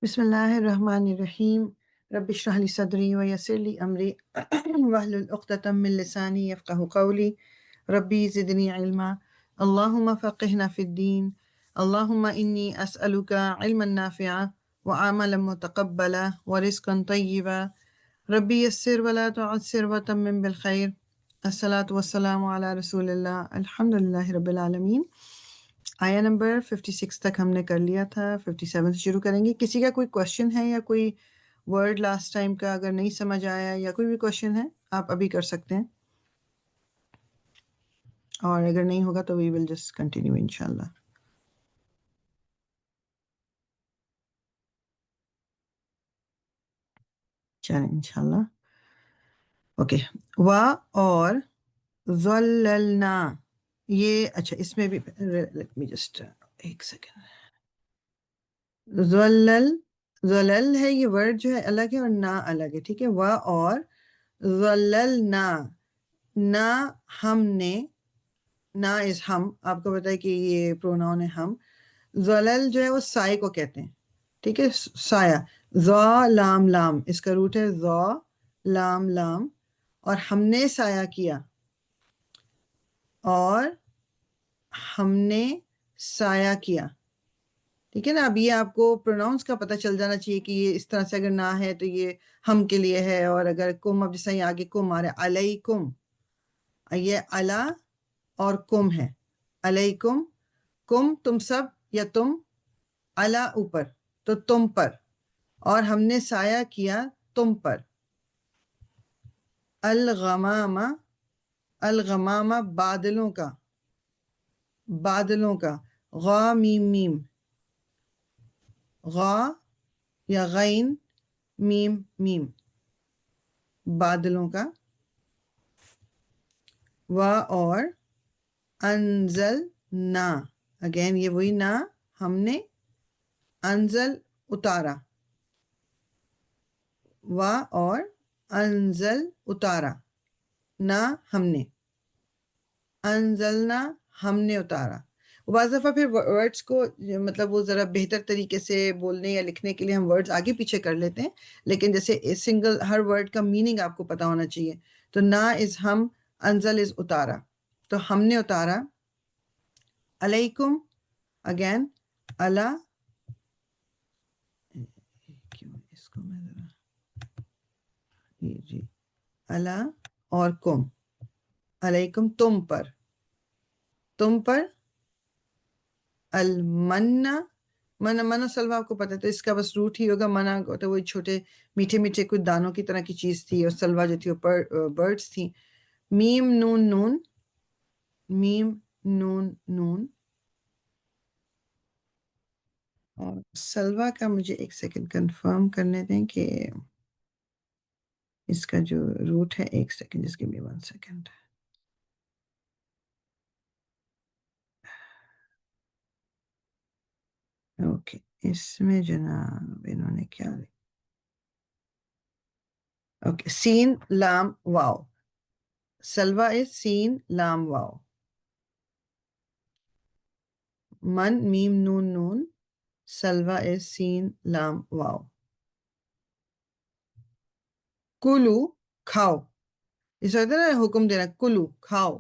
بسم اللہ الرحمن الرحیم رب اشرح لی صدری ویسر لی امری واحلل عقدۃ من لسانی یفقہوا قولی ربی زدنی علما اللہم فقہنا فی الدین اللہم انی اسألک علما نافعا وعملا متقبلا ورزقا طیبا ربی یسر ولا تعسر وتمم بالخیر الصلاۃ والسلام علی رسول اللہ الحمدللہ رب العالمین۔ آیا نمبر 56 تک ہم نے کر لیا تھا، 57 سے شروع کریں گے۔ کسی کا کوئی کوشچن ہے یا کوئی ورڈ لاسٹ ٹائم کا اگر نہیں سمجھ آیا یا کوئی بھی کوشچن ہے آپ ابھی کر سکتے ہیں، اور اگر نہیں ہوگا تو وی ول جسٹ کنٹینیو انشاءاللہ۔ چلیں انشاءاللہ۔ اوکے، وا اور ظللنا، یہ اچھا اس میں بھی لیٹ می جسٹ ایک سیکنڈ۔ ظلل ہے، یہ ورڈ جو ہے الگ ہے اور نا الگ ہے، ٹھیک ہے۔ وا اور ظللنا، نہ ہم نے، نا از ہم، آپ کو پتا ہے کہ یہ پروناؤن ہے ہم۔ ظلل جو ہے وہ سائے کو کہتے ہیں، ٹھیک ہے، سایہ۔ ذا لام لام، اس کا روٹ ہے ذا لام لام، اور ہم نے سایہ کیا، اور ہم نے سایہ کیا، ٹھیک ہے نا۔ اب یہ آپ کو پروناؤنس کا پتہ چل جانا چاہیے کہ یہ اس طرح سے اگر نہ ہے تو یہ ہم کے لیے ہے، اور اگر کم، اب جیسے یہ آگے کم آ رہا ہے علیکم، یہ علا اور کم ہے، علیکم، کم تم سب یا تم، علا اوپر تو تم پر، اور ہم نے سایہ کیا تم پر۔ الغمامہ، الغمامہ بادلوں کا، بادلوں کا، غا میم میم، غا یا غین میم میم، بادلوں کا۔ وا اور انزلنا، اگین یہ وہی نا، ہم نے، انزل اتارا، وا اور انزل اتارا، نہ ہم نے، انزلنا ہم نے اتارا۔ بعض دفعہ پھر ورڈس کو مطلب وہ ذرا بہتر طریقے سے بولنے یا لکھنے کے لیے ہم ورڈز آگے پیچھے کر لیتے ہیں، لیکن جیسے سنگل ہر ورڈ کا میننگ آپ کو پتا ہونا چاہیے۔ تو نا از ہم، انزل از اتارا، تو ہم نے اتارا۔ علیکم، اگین اللہ، کیوں اس کو میں ذرا جی اللہ اور کم، علیکم تم پر، تم پر۔ المنا، منع سلوا آپ کو پتہ ہے، تو اس کا بس روٹ ہی ہوگا، منع تو وہی چھوٹے میٹھے میٹھے کچھ دانوں کی طرح کی چیز تھی، اور سلوا جو تھی وہ برڈس تھیں۔ میم نون نون، میم نون نون، اور سلوا کا مجھے ایک سیکنڈ کنفرم کرنے دیں کہ اس کا جو روٹ ہے، ایک سیکنڈ، جس کے بھی 1 سیکنڈ۔ اوکے، اس میں جناب انہوں نے کیا لکھا، اوکے، سین لام واو، سلوا از سین لام واو، من میم نون نون، سلوا از سین لام واو۔ کلو کھاؤ، اس وقت نا حکم دینا، کلو کھاؤ،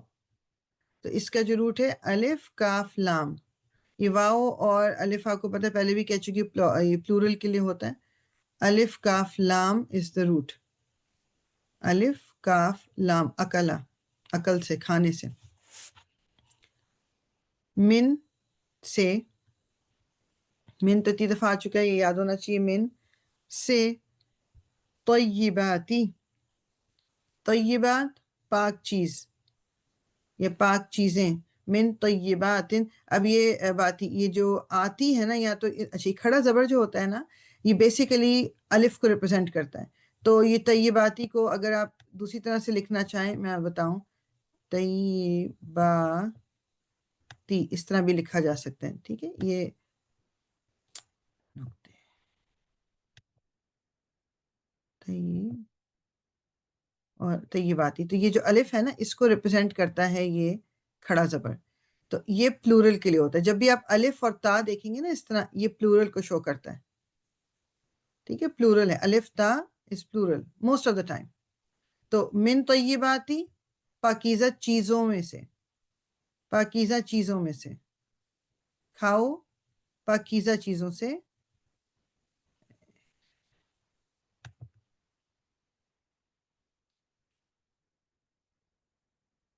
تو اس کا جو روٹ ہے الف کاف لام، یہ واو اور الف آپ کو پتہ ہے پہلے بھی کہہ چکی، یہ پلورل کے لیے ہوتا ہے۔ الف کاف لام از دا روٹ، الف کاف لام، اکلا، عقل سے، کھانے سے۔ من سے، من تو 3 دفعہ آ چکا ہے، یہ یاد ہونا چاہیے، من سے، طیباتی، طیبات پاک چیز یا پاک چیزیں، من طیبات۔ اب یہ بات، یہ جو آتی ہے نا، یا تو اچھا کھڑا زبر جو ہوتا ہے نا، یہ بیسیکلی الف کو ریپرزینٹ کرتا ہے، تو یہ طیباتی کو اگر آپ دوسری طرح سے لکھنا چاہیں، میں بتاؤں، طیباتی اس طرح بھی لکھا جا سکتا ہے، ٹھیک ہے، یہ اور طیباتی، تو یہ جو الف ہے نا، اس کو ریپرزینٹ کرتا ہے یہ کھڑا زبر، تو یہ پلورل کے لیے ہوتا ہے۔ جب بھی آپ الف اور تا دیکھیں گے نا اس طرح، یہ پلورل کو شو کرتا ہے، ٹھیک ہے، پلورل ہے، الف تا از plural most of the time. تو من طیباتی پاکیزہ چیزوں میں سے، پاکیزہ چیزوں میں سے، کھاؤ پاکیزہ چیزوں سے.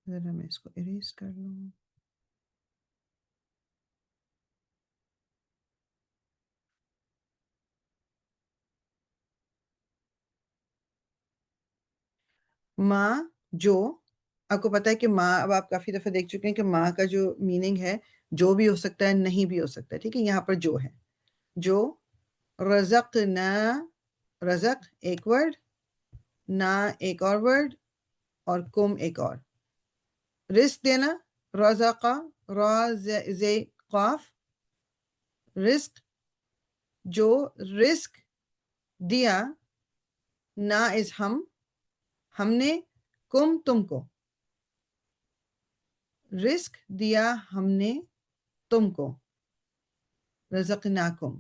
ذرا میں اس کو اریز کر لوں. ماں جو، آپ کو پتا ہے کہ ماں، اب آپ کافی دفعہ دیکھ چکے ہیں کہ ماں کا جو میننگ ہے جو بھی ہو سکتا ہے نہیں بھی ہو سکتا ہے. ٹھیک ہے، یہاں پر جو ہے، جو رزقنا، رزق ایک ورڈ، نا ایک اور ورڈ، اور کم ایک اور. رزق دینا، رزقا، را زے قاف، رزق، جو رزق دیا، نا از ہم نے، کم تم کو، رزق دیا ہم نے تم کو، رزقناکم.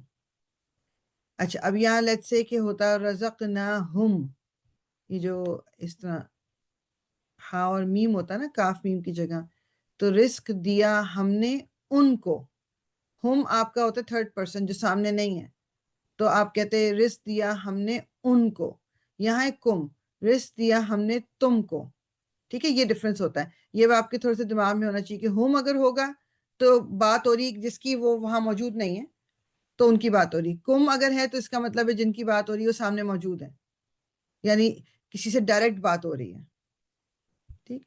اچھا اب یہاں لیٹ سے کہ ہوتا رزقناہم، یہ جو اس طرح ہا اور میم ہوتا نا کاف میم کی جگہ، تو رزق دیا ہم نے ان کو. ہم آپ کا ہوتا ہے تھرڈ پرسن جو سامنے نہیں ہے، تو آپ کہتے ہیں رزق دیا ہم نے ان کو. یہاں ہے کم، رزق دیا ہم نے تم کو. ٹھیک ہے، یہ ڈفرنس ہوتا ہے. یہ آپ کے تھوڑے سے دماغ میں ہونا چاہیے کہ ہم اگر ہوگا تو بات ہو رہی جس کی وہ وہاں موجود نہیں ہے تو ان کی بات ہو رہی. کم اگر ہے تو اس کا مطلب ہے جن کی بات ہو رہی ہے وہ سامنے موجود ہے، یعنی کسی سے ڈائریکٹ بات ہو رہی ہے. ٹھیک،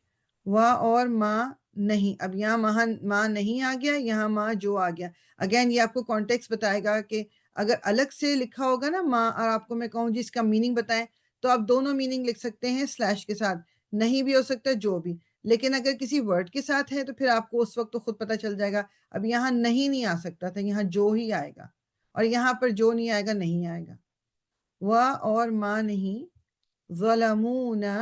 وا اور ماں نہیں. اب یہاں ماں نہیں آ گیا، یہاں ماں جو آ گیا. اگین یہ آپ کو کانٹیکس بتائے گا کہ اگر الگ سے لکھا ہوگا نا ماں، اور آپ کو میں کہوں جی اس کا میننگ بتائیں، تو آپ دونوں میننگ لکھ سکتے ہیں سلیش کے ساتھ. نہیں بھی ہو سکتا جو بھی. لیکن اگر کسی ورڈ کے ساتھ ہے تو پھر آپ کو اس وقت تو خود پتہ چل جائے گا. اب یہاں نہیں آ سکتا تھا، یہاں جو ہی آئے گا، اور یہاں پر جو نہیں آئے گا نہیں آئے گا. وا اور ماں نہیں، ظلمونا،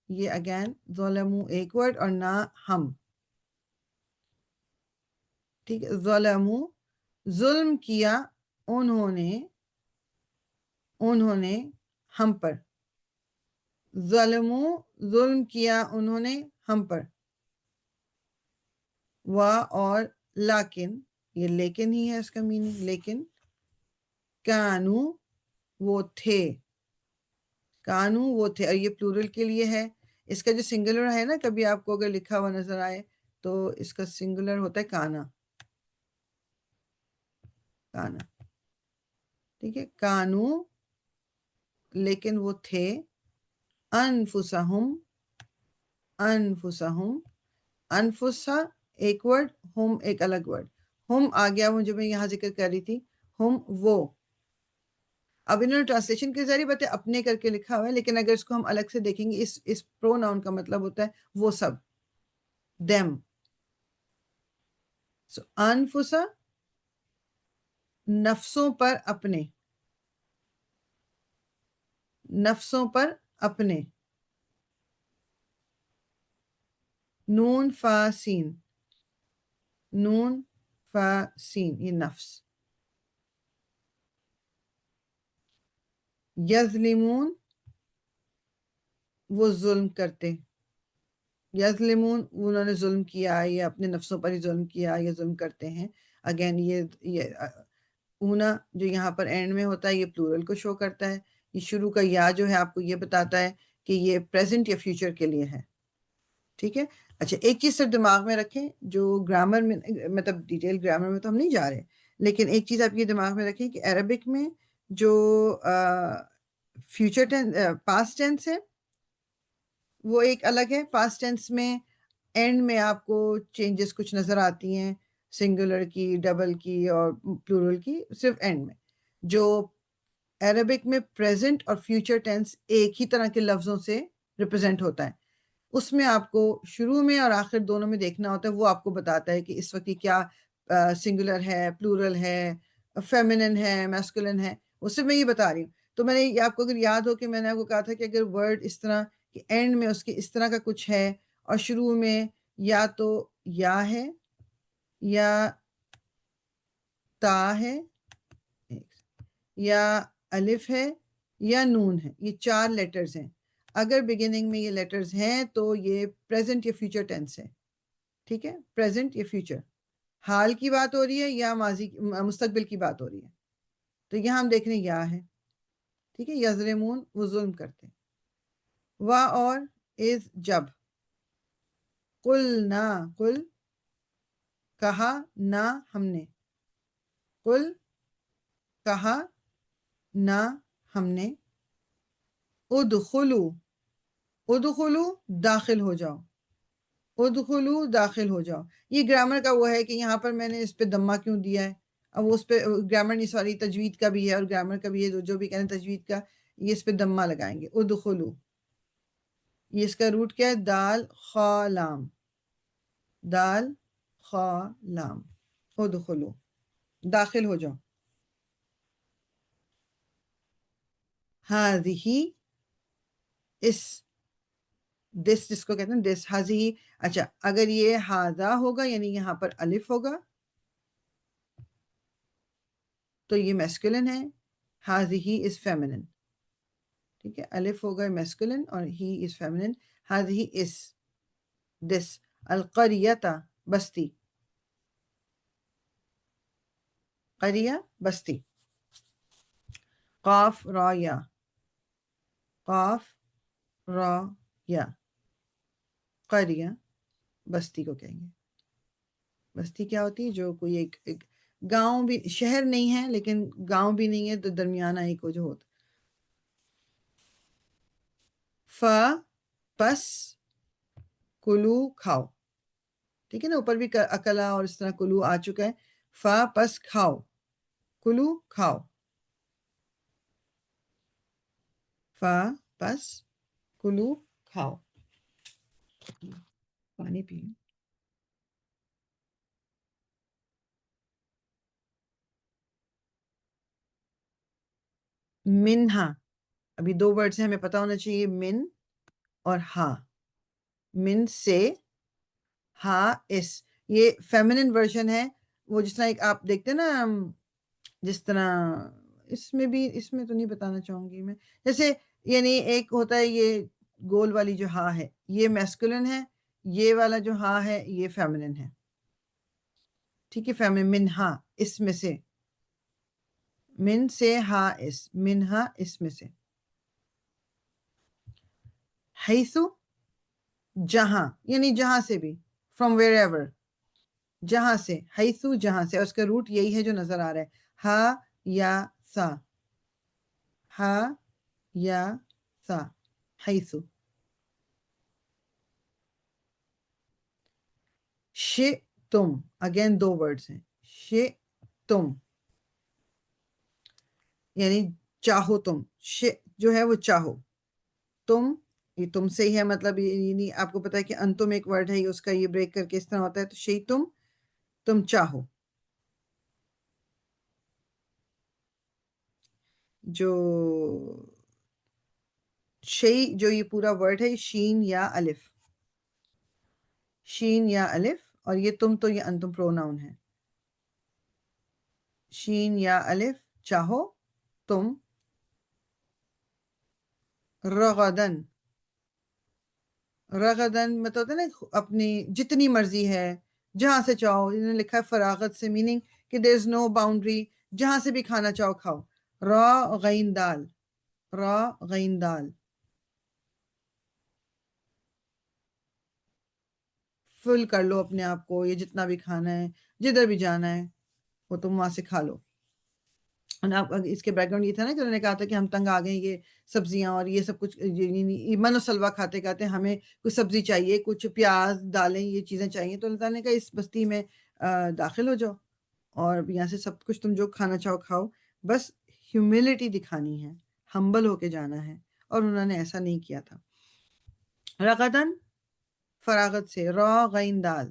یہ اگین ظلمو ایک ورڈ اور نہ ہم. ٹھیک ہے، ظلمو ظلم کیا انہوں نے ہم پر. ظلمو ظلم کیا انہوں نے ہم پر. وا اور لیکن، یہ لیکن ہی ہے اس کا میننگ، لیکن کانو وہ تھے، کانو وہ تھے، اور یہ پلورل کے لیے ہے. اس کا جو سنگولر ہے نا، کبھی آپ کو اگر لکھا ہوا نظر آئے تو اس کا سنگولر ہوتا ہے کانا، کانا. ٹھیک ہے، کانو لیکن وہ تھے، انفسہم، انفسہم، انفسا ایک ورڈ، ہم ایک الگ ورڈ. ہم آ گیا وہ جو میں یہاں ذکر کر رہی تھی، ہم وہ. اب انہوں نے ٹرانسلیشن کے ذریعے بتائے اپنے کر کے لکھا ہوا ہے، لیکن اگر اس کو ہم الگ سے دیکھیں گے، اس پرو ناؤن کا مطلب ہوتا ہے وہ سب، دیم. سو انفسا نفسوں پر اپنے، نفسوں پر اپنے. نون فا سین، نون فا سین، یہ نفس. یظلمون وہ ظلم کرتے، یظلمون انہوں نے ظلم کیا یا اپنے نفسوں پر ہی ظلم کیا یا ظلم کرتے ہیں. اگین یہ اونا جو یہاں پر اینڈ میں ہوتا ہے یہ پلورل کو شو کرتا ہے. یہ شروع کا یا جو ہے آپ کو یہ بتاتا ہے کہ یہ پریزنٹ یا فیوچر کے لیے ہے. ٹھیک ہے. اچھا ایک چیز صرف دماغ میں رکھیں، جو گرامر میں، مطلب ڈیٹیل گرامر میں تو ہم نہیں جا رہے، لیکن ایک چیز آپ یہ دماغ میں رکھیں کہ عربک میں جو فیوچر ٹینس، پاسٹ ٹینس ہے وہ ایک الگ ہے. پاسٹ ٹینس میں اینڈ میں آپ کو چینجز کچھ نظر آتی ہیں، سنگولر کی، ڈبل کی اور پلورل کی، صرف اینڈ میں. جو عربک میں پریزنٹ اور فیوچر ٹینس ایک ہی طرح کے لفظوں سے ریپرزینٹ ہوتا ہے، اس میں آپ کو شروع میں اور آخر دونوں میں دیکھنا ہوتا ہے. وہ آپ کو بتاتا ہے کہ اس وقت کیا سنگولر ہے، پلورل ہے، فیمنن ہے، میسکولن ہے. اس سے میں یہ بتا رہی ہوں. تو میں نے آپ کو اگر یاد ہو کہ میں نے آپ کو کہا تھا کہ اگر ورڈ اس طرح کہ اینڈ میں اس کے اس طرح کا کچھ ہے اور شروع میں یا تو یا ہے یا تا ہے یا الف ہے یا نون ہے، یہ 4 لیٹرز ہیں. اگر بگننگ میں یہ لیٹرز ہیں تو یہ پریزنٹ یا فیوچر ٹینس ہے. ٹھیک ہے، پریزنٹ یا فیوچر، حال کی بات ہو رہی ہے یا ماضی مستقبل کی بات ہو رہی ہے. تو یہاں ہم دیکھ رہے ہیں یا ہے. ٹھیک ہے، یظلمون وہ ظلم کرتے ہیں. وا اور از جب. قل نہ قل کہا نہ ہم نے. قل کہا نہ ہم نے. ادخلو ادخلو داخل ہو جاؤ. ادخلو داخل ہو جاؤ. یہ گرامر کا وہ ہے کہ یہاں پر میں نے اس پہ دمہ کیوں دیا ہے. اب وہ اس پہ گرامر نہیں، سوری تجوید کا بھی ہے اور گرامر کا بھی ہے، جو بھی کہنا تجوید کا، یہ اس پہ دمہ لگائیں گے. ادخلو، یہ اس کا روٹ کیا ہے؟ دال خا لام. دال خا لام. ادخلو داخل ہو جاؤ. ہاذہی اس، دس جس کو کہتے ہیں دس، ہاذہی. اچھا اگر یہ ہاذا ہوگا یعنی یہاں پر الف ہوگا تو یہ میسکولن ہے. ہاذہی از فیمنن. ٹھیک ہے، الف ہوگا میسکولن اور ہی از فیمنن. ہاذہی اس، دس. القریۃ بستی. قریہ بستی. قاف را یا. قاف را یا. قریہ بستی کو کہیں گے. بستی کیا ہوتی ہے؟ جو کوئی ایک گاؤں بھی، شہر نہیں ہے لیکن گاؤں بھی نہیں ہے، تو درمیانہ ایک جو ہوتا. ف پس کلو کھاؤ. ٹھیک ہے نا، اوپر بھی اکلا اور اس طرح کلو آ چکا ہے. ف پس کھاؤ. کلو کھاؤ. ف پس کلو کھاؤ. پانی پی لیں. منہا، ابھی 2 ورڈز ہیں، ہمیں پتا ہونا چاہیے من اور ہا. من سے، ہا اس. یہ فیمنن ورژن ہے. وہ جس طرح ایک آپ دیکھتے ہیں نا، جس طرح اس میں بھی، اس میں تو نہیں بتانا چاہوں گی میں، جیسے یعنی ایک ہوتا ہے یہ گول والی جو ہا ہے یہ میسکولن ہے، یہ والا جو ہا ہے یہ فیمنن ہے. ٹھیک ہے، فیمنن. منہا اس میں سے. من سے ہا اس، منہا اس میں سے. حیثو جہاں، یعنی جہاں سے بھی، فرام ویئر ایور، جہاں سے. حیثو جہاں سے، اور اس کا روٹ یہی ہے جو نظر آ رہا ہے، ہا یا سا. ہا یا سا. حیثو. شئتم، اگین 2 ورڈز ہیں. شئتم یعنی چاہو تم. ش جو ہے وہ چاہو. تم، یہ تم سے ہی ہے، مطلب یعنی آپ کو پتا ہے کہ انتم ایک ورڈ ہے، اس کا یہ بریک کر کے اس طرح ہوتا ہے. تو شئتم تم چاہو. جو شئی جو یہ پورا ورڈ ہے، شین یا الف. شین یا الف، اور یہ تم تو یہ انتم پروناؤن ہے. شین یا الف چاہو تم. رغدن، رغدن مطلب ہوتا ہے نا اپنی جتنی مرضی ہے، جہاں سے چاہو. انہوں نے لکھا ہے فراغت سے، میننگ کہ دیر از نو باؤنڈری، جہاں سے بھی کھانا چاہو کھاؤ. را غین دال. را غین دال. فل کر لو اپنے آپ کو، یہ جتنا بھی کھانا ہے، جدھر بھی جانا ہے وہ تم وہاں سے کھا لو. اس کے بیک گراؤنڈ یہ تھا نا کہ انہوں نے کہا تھا کہ ہم تنگ آ گئے یہ سبزیاں اور یہ سب کچھ، من و سلوا کھاتے کھاتے ہمیں کچھ سبزی چاہیے، کچھ پیاز دالیں، یہ چیزیں چاہیے. تو اللہ تعالیٰ نے کہا اس بستی میں داخل ہو جاؤ اور یہاں سے سب کچھ تم جو کھانا چاہو کھاؤ. بس ہیوملٹی دکھانی ہے، ہمبل ہو کے جانا ہے، اور انہوں نے ایسا نہیں کیا تھا. رغدن فراغت سے، را غین دال.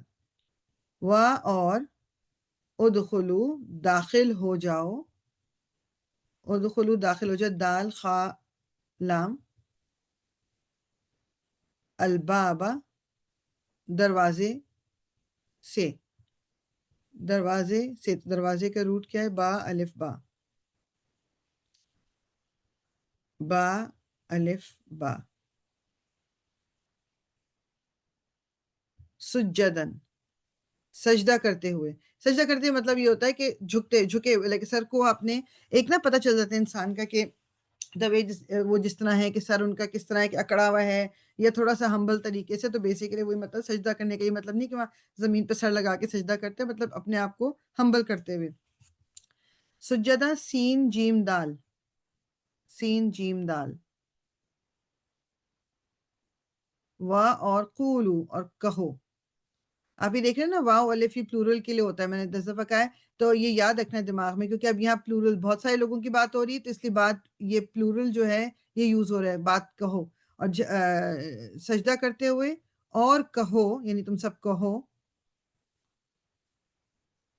و اور ادخلو داخل ہو جاؤ. ادخلو داخل ہو جاؤ، دال خا لام. الباب دروازے سے. دروازے سے، دروازے کا روٹ کیا ہے؟ با الف با. با الف با. سجدن سجدہ کرتے ہوئے. سجدہ کرتے ہوئے مطلب یہ ہوتا ہے کہ جھکے لائک سر کو آپ نے ایک نا پتہ چل جاتا ہے انسان کا کہ وہ جس طرح ہے کہ سر ان کا کس طرح ہے کہ اکڑا ہوا ہے یا تھوڑا سا ہمبل طریقے سے. تو بیسیکلی وہی مطلب سجدہ کرنے کا یہ مطلب نہیں کہ وہاں زمین پہ سر لگا کے سجدہ کرتے، مطلب اپنے آپ کو ہمبل کرتے ہوئے. سجدہ سین جیم دال، سین جیم دال. وا اور قولو اور کہو. آپ یہ دیکھ رہے ہیں نا واو الف یہ پلورل کے لیے ہوتا ہے، میں نے 10 دفعہ کہا ہے. تو یہ یاد رکھنا ہے دماغ میں، کیونکہ اب یہاں پلورل بہت سارے لوگوں کی بات ہو رہی ہے، تو اس لیے بات یہ پلورل جو ہے یہ یوز ہو رہا ہے. بات کہو اور سجدہ کرتے ہوئے اور کہو، یعنی تم سب کہو.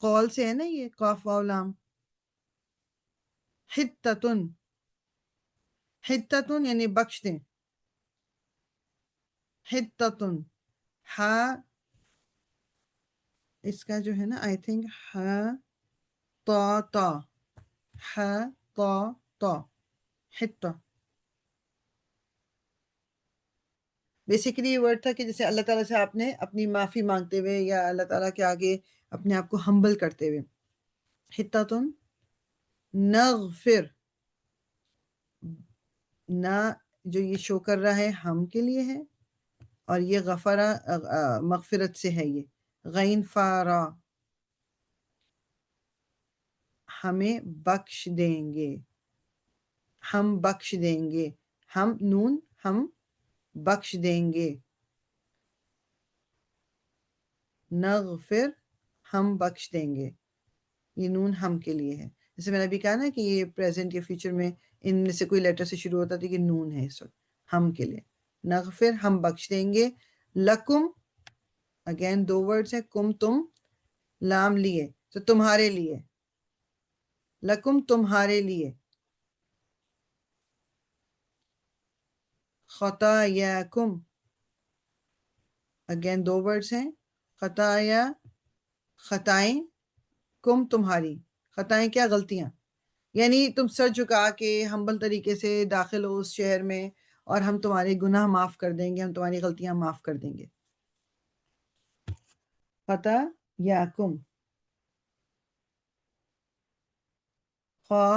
قول سے ہے نا یہ قاف واو لام. حتتن، حتتن یعنی بخش دیں. حتتن ہا، اس کا جو ہے نا آئی تھنک ہا تا تا، ہا تا تا، حتہ. بیسیکلی یہ ورڈ تھا کہ جیسے اللہ تعالیٰ سے آپ نے اپنی معافی مانگتے ہوئے یا اللہ تعالیٰ کے آگے اپنے آپ کو ہمبل کرتے ہوئے. حتتن نغفر، نہ جو یہ شو کر رہا ہے ہم کے لیے ہے، اور یہ غفرہ مغفرت سے ہے. یہ غین فارا ہمیں بخش دیں گے، ہم بخش دیں گے. ہم نون ہم بخش دیں گے. نغفر ہم بخش دیں گے، یہ نون ہم کے لیے ہے. جیسے میں نے ابھی کہا نا کہ یہ پریزنٹ یا فیوچر میں ان میں سے کوئی لیٹر سے شروع ہوتا تھا کہ نون ہے اس وقت ہم کے لیے. نغفر ہم بخش دیں گے. لکم اگین 2 ورڈز ہیں، کم تم، لام لیے تو تمہارے لیے. لکم تمہارے لیے. خطایاکم اگین 2 ورڈز ہیں، خطایا خطائیں، کم تمہاری. خطائیں کیا؟ غلطیاں. یعنی تم سر جھکا کے ہمبل طریقے سے داخل ہو اس شہر میں، اور ہم تمہارے گناہ معاف کر دیں گے، ہم تمہاری غلطیاں معاف کر دیں گے. خطایاکم. خا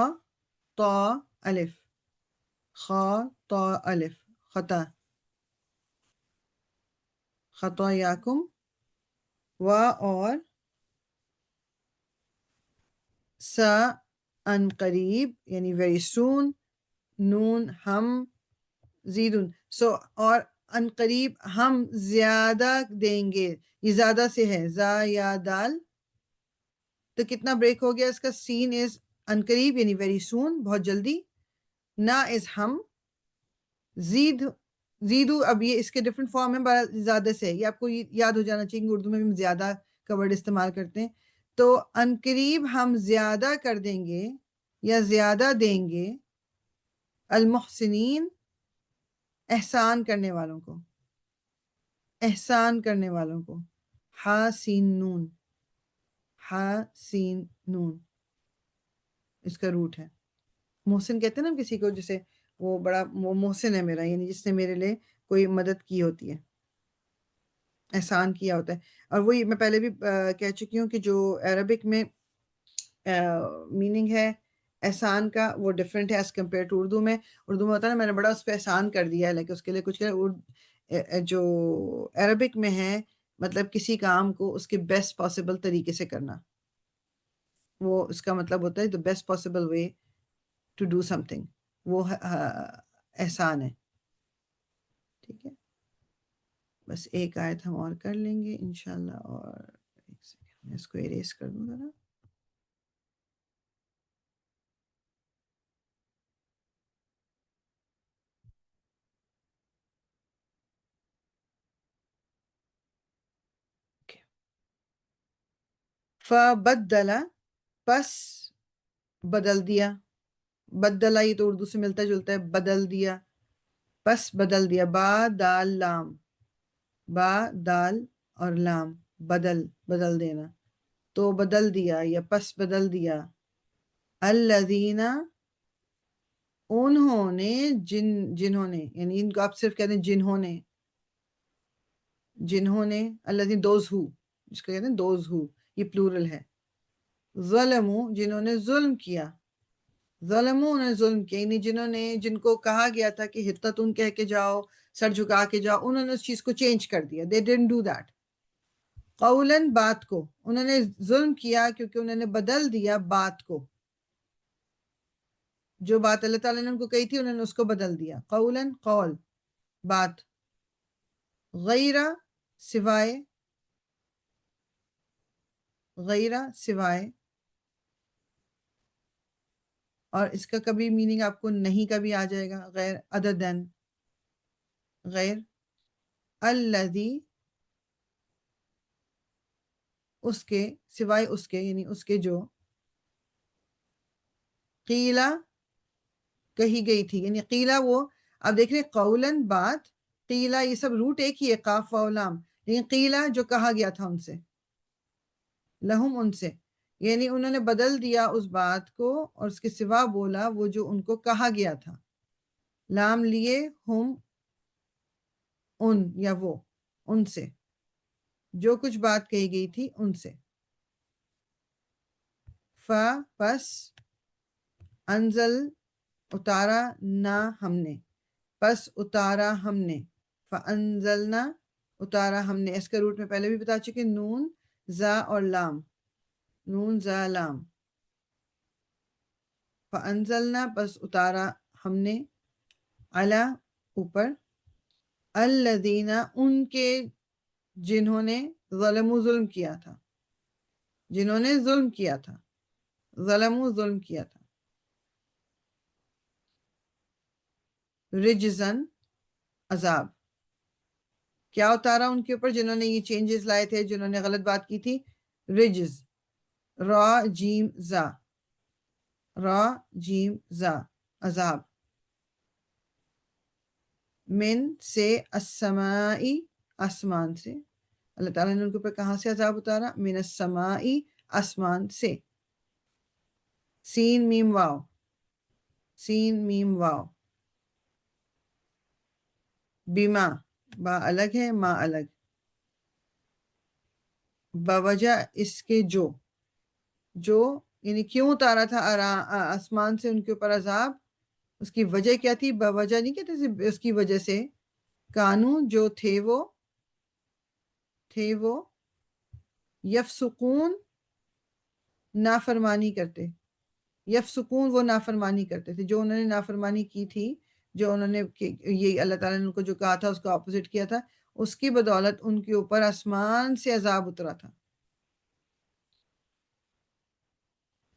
طا الف، خا طا الف، خطا. خطایاکم. و اور سا ان قریب یعنی ویری سون. نون ہم زیدن سو اور ان قریب ہم زیادہ دیں گے. یہ زیادہ سے ہے، زا یا دال. تو کتنا بریک ہو گیا اس کا؟ سین از ان قریب یعنی ویری سون، بہت جلدی. نا از ہم. زید زیدو اب یہ اس کے ڈفرنٹ فارم ہے، بڑا زیادہ سے. یہ آپ کو یاد ہو جانا چاہیے کہ اردو میں بھی ہم زیادہ کا ورڈ استعمال کرتے ہیں. تو ان قریب ہم زیادہ کر دیں گے یا زیادہ دیں گے المحسنین احسان کرنے والوں کو، احسان کرنے والوں کو. ہا سین نون، ہا سین نون اس کا روٹ ہے. محسن کہتے ہیں نا کسی کو، جیسے وہ بڑا وہ محسن ہے میرا، یعنی جس نے میرے لیے کوئی مدد کی ہوتی ہے، احسان کیا ہوتا ہے. اور وہی میں پہلے بھی کہہ چکی ہوں کہ جو عربک میں میننگ ہے احسان کا وہ ڈفرینٹ ہے ایز کمپیئر ٹو اردو میں. اردو میں ہوتا ہے نا میں نے بڑا اس پہ احسان کر دیا ہے، لیکن اس کے لیے کچھ جو عربک میں ہے مطلب کسی کام کو اس کے بیسٹ پاسبل طریقے سے کرنا، وہ اس کا مطلب ہوتا ہے the best possible way to do something, وہ احسان ہے. ٹھیک ہے، بس ایک آیت ہم اور کر لیں گے انشاءاللہ. اور ایک سیکنڈ میں اس کو اریز کر دوں ذرا. فبدل پس بدل دیا. بدلا یہ تو اردو سے ملتا جلتا ہے، بدل دیا، پس بدل دیا. با دال لام، با دال اور لام، بدل بدل دینا. تو بدل دیا یا پس بدل دیا. الذین انہوں نے جنہوں نے، یعنی ان کو آپ صرف کہتے ہیں جنہوں نے الذین دوز ہو، جس کو کہتے ہیں دوز ہو، یہ پلورل ہے. ظلموا جنہوں نے ظلم کیا، ظلموا انہوں نے ظلم کیا، یعنی جن کو کہا گیا تھا کہ حطتن کہہ کے جاؤ، سر جھکا کے جاؤ، انہوں نے اس چیز کو چینج کر دیا. they didn't do that. قولاً بات کو، انہوں نے ظلم کیا کیونکہ انہوں نے بدل دیا بات کو، جو بات اللہ تعالیٰ نے ان کو کہی تھی انہوں نے اس کو بدل دیا. قولاً قول، بات. غیرہ سوائے، غیرہ سوائے، اور اس کا کبھی میننگ آپ کو نہیں کبھی آ جائے گا، غیر other than، غیر الذی اس کے، سوائے اس کے یعنی اس کے جو قیلا کہی گئی تھی، یعنی قیلا وہ، اب دیکھ رہے قولاً بات، قیلا یہ سب روٹ ایک ہی ہے، قاف واو لام، لیکن قیلا جو کہا گیا تھا ان سے، لہم ان سے، یعنی انہوں نے بدل دیا اس بات کو اور اس کے سوا بولا وہ جو ان کو کہا گیا تھا. لام لیے ہم، ان یا وہ، ان سے، جو کچھ بات کہی گئی تھی ان سے. پس انزل اتارا نہ ہم نے، پس اتارا ہم نے، فانزلنا اتارا ہم نے، اس کا روٹ میں پہلے بھی بتا چکے، نون زا اور لام، نون زا لام. فانزلنا پس اتارا ہم نے، علی اوپر، الذین ان کے جنہوں نے ظلموا ظلم کیا تھا، جنہوں نے ظلم کیا تھا، ظلموا ظلم کیا تھا. رجزن عذاب، کیا اتارا ان کے اوپر جنہوں نے یہ چینجز لائے تھے، جنہوں نے غلط بات کی تھی؟ رجز، را جیم زا، را جیم زا، عذاب. من سے، السمائی آسمان سے، اللہ تعالیٰ نے ان کے اوپر کہاں سے عذاب اتارا؟ من السمائی آسمان سے. سین میم واو، سین میم واو. بیما، با الگ ہے، ما الگ. بوجہ اس کے جو یعنی کیوں اتارا تھا آسمان سے ان کے اوپر عذاب، اس کی وجہ کیا تھی؟ بوجہ نہیں کہتے اس کی وجہ سے، کانو جو تھے وہ یفسقون نافرمانی کرتے، یفسقون وہ نافرمانی کرتے تھے، جو انہوں نے نافرمانی کی تھی، جو انہوں نے یہ اللہ تعالیٰ نے ان کو جو کہا تھا اس کا اپوزٹ کیا تھا، اس کی بدولت ان کے اوپر آسمان سے عذاب اترا تھا.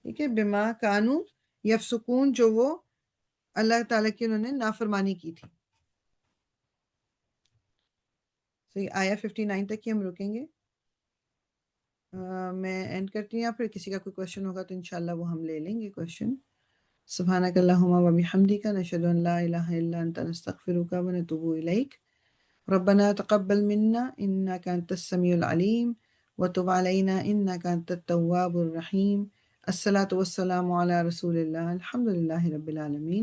ٹھیک ہے، بما کانو یفسقون، جو وہ اللہ تعالیٰ کی انہوں نے نافرمانی کی تھی. آیا 59 تک ہی ہم رکیں گے. میں اینڈ کرتی ہوں، یا پھر کسی کا کوئی کوشچن ہوگا تو انشاءاللہ وہ ہم لے لیں گے کوشچن. سبحانک اللہم و بحمدک، نشہد ان لا الہ الا انت، نستغفرک و نتوب الیک. ربنا تقبل منا انک انت السمیع العلیم وتب علینا انک انت التواب الرحیم. الصلاۃ والسلام علی رسول اللہ، الحمد للہ رب العالمین.